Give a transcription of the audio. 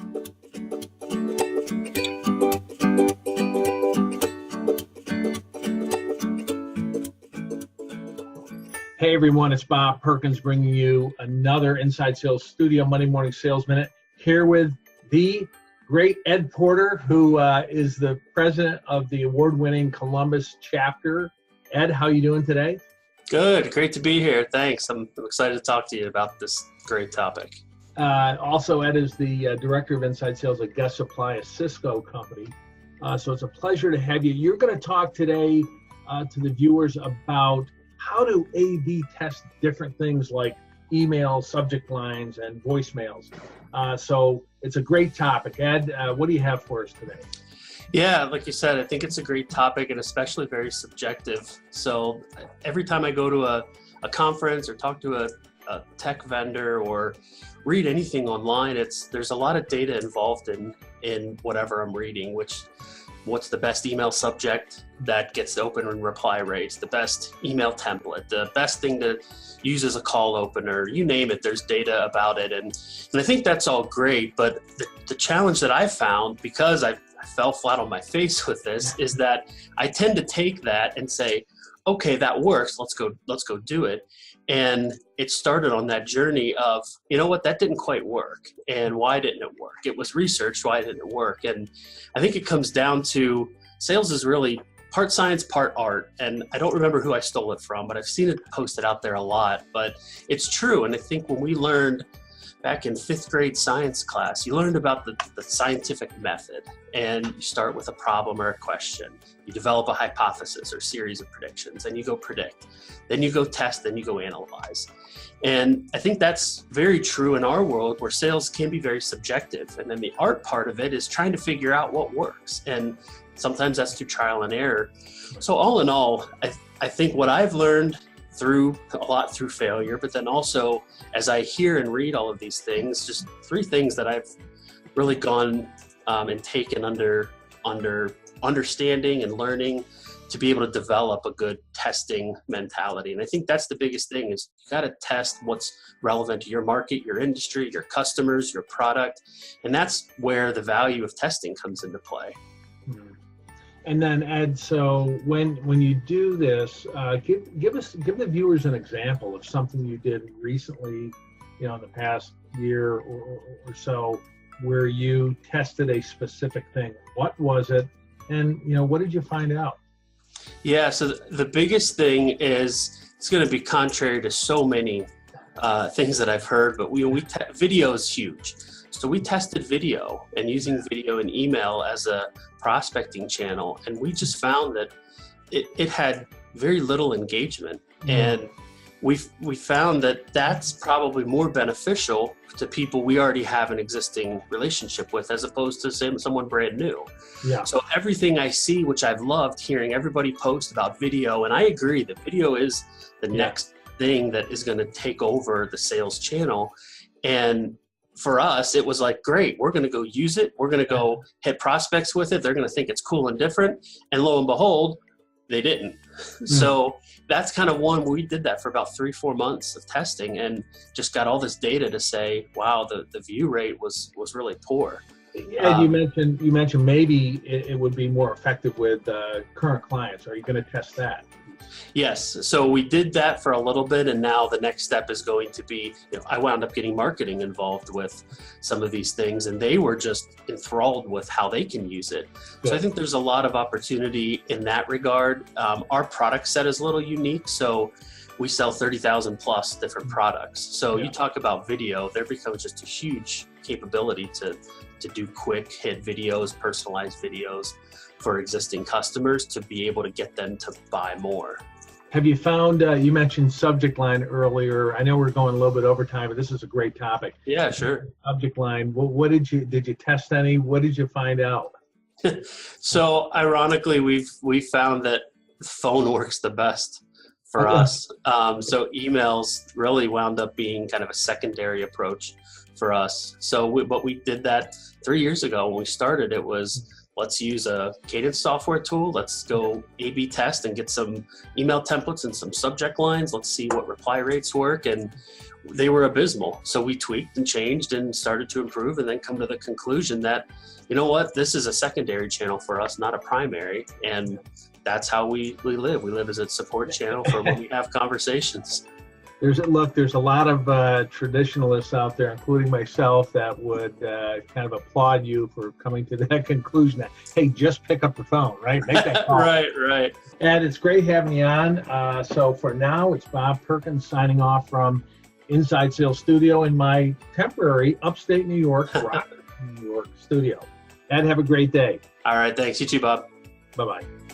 Hey everyone, it's Bob Perkins bringing you another Inside Sales Studio Monday Morning Sales Minute, here with the great Ed Porter, who is the president of the award-winning Columbus chapter. Ed, how are you doing today? Good. Great to be here. Thanks. I'm excited to talk to you about this great topic. Also, Ed is the director of Inside Sales at Guest Supply, a Cisco company. So it's a pleasure to have you. You're going to talk today to the viewers about how to A/B test different things like email subject lines and voicemails. So it's a great topic. Ed, what do you have for us today? Yeah, like you said, I think it's a great topic and especially very subjective. So every time I go to a conference or talk to a tech vendor or read anything online, there's a lot of data involved in whatever I'm reading, what's the best email subject that gets the open and reply rates, the best email template, the best thing to use as a call opener, you name it, there's data about it. And I think that's all great, but the challenge that I've found, because I fell flat on my face with this, is that I tend to take that and say, okay, that works, let's go do it. And it started on that journey of, you know what, that didn't quite work. And why didn't it work? It was researched, why didn't it work? And I think it comes down to sales is really part science, part art. And I don't remember who I stole it from, but I've seen it posted out there a lot. But it's true. And I think when we learned back in 5th grade science class, you learned about the scientific method, and you start with a problem or a question. You develop a hypothesis or series of predictions, and you go predict. Then you go test, then you go analyze. And I think that's very true in our world, where sales can be very subjective. And then the art part of it is trying to figure out what works. And sometimes that's through trial and error. So all in all, I think what I've learned through failure, but then also as I hear and read all of these things, just 3 things that I've really gone and taken under understanding and learning to be able to develop a good testing mentality. And I think that's the biggest thing, is you got to test what's relevant to your market, your industry, your customers, your product. And that's where the value of testing comes into play. And then Ed, so when you do this, give the viewers an example of something you did recently, in the past year or so, where you tested a specific thing. What was it? And what did you find out? Yeah, so the biggest thing is, it's going to be contrary to so many things that I've heard, but video is huge. So we tested video and using video and email as a prospecting channel, and we just found that it had very little engagement. And we found that that's probably more beneficial to people we already have an existing relationship with, as opposed to someone brand new. Yeah. So everything I see, which I've loved hearing everybody post about video, and I agree that video is the next thing that is going to take over the sales channel. And for us, it was like, great, we're going to go use it. We're going to go hit prospects with it. They're going to think it's cool and different. And lo and behold, they didn't. So that's kind of one where we did that for about 3-4 months of testing, and just got all this data to say, wow, the view rate was really poor. And you mentioned maybe it would be more effective with current clients. Are you going to test that? Yes. So we did that for a little bit, and now the next step is going to be, I wound up getting marketing involved with some of these things, and they were just enthralled with how they can use it. Good. So I think there's a lot of opportunity in that regard. Our product set is a little unique, so we sell 30,000 plus different products. So you talk about video, there becomes just a huge capability to do quick hit videos, personalized videos for existing customers, to be able to get them to buy more. Have you found, you mentioned subject line earlier. I know we're going a little bit over time, but this is a great topic. Yeah, sure. Subject line, what did you test any? What did you find out? So ironically, we found that phone works the best for us. So emails really wound up being kind of a secondary approach for us. So but we did that 3 years ago when we started. It was let's use a cadence software tool. Let's go A/B test and get some email templates and some subject lines. Let's see what reply rates work. And they were abysmal. So we tweaked and changed and started to improve, and then come to the conclusion that, you know what, this is a secondary channel for us, not a primary. And that's how we live. We live as a support channel for when we have conversations. There's a lot of traditionalists out there, including myself, that would kind of applaud you for coming to that conclusion that, hey, just pick up the phone, right? Make that call. Right. And it's great having you on. So for now, it's Bob Perkins signing off from Inside Sales Studio in my temporary upstate New York, Rockford, New York studio. Ed, have a great day. All right, thanks. You too, Bob. Bye-bye.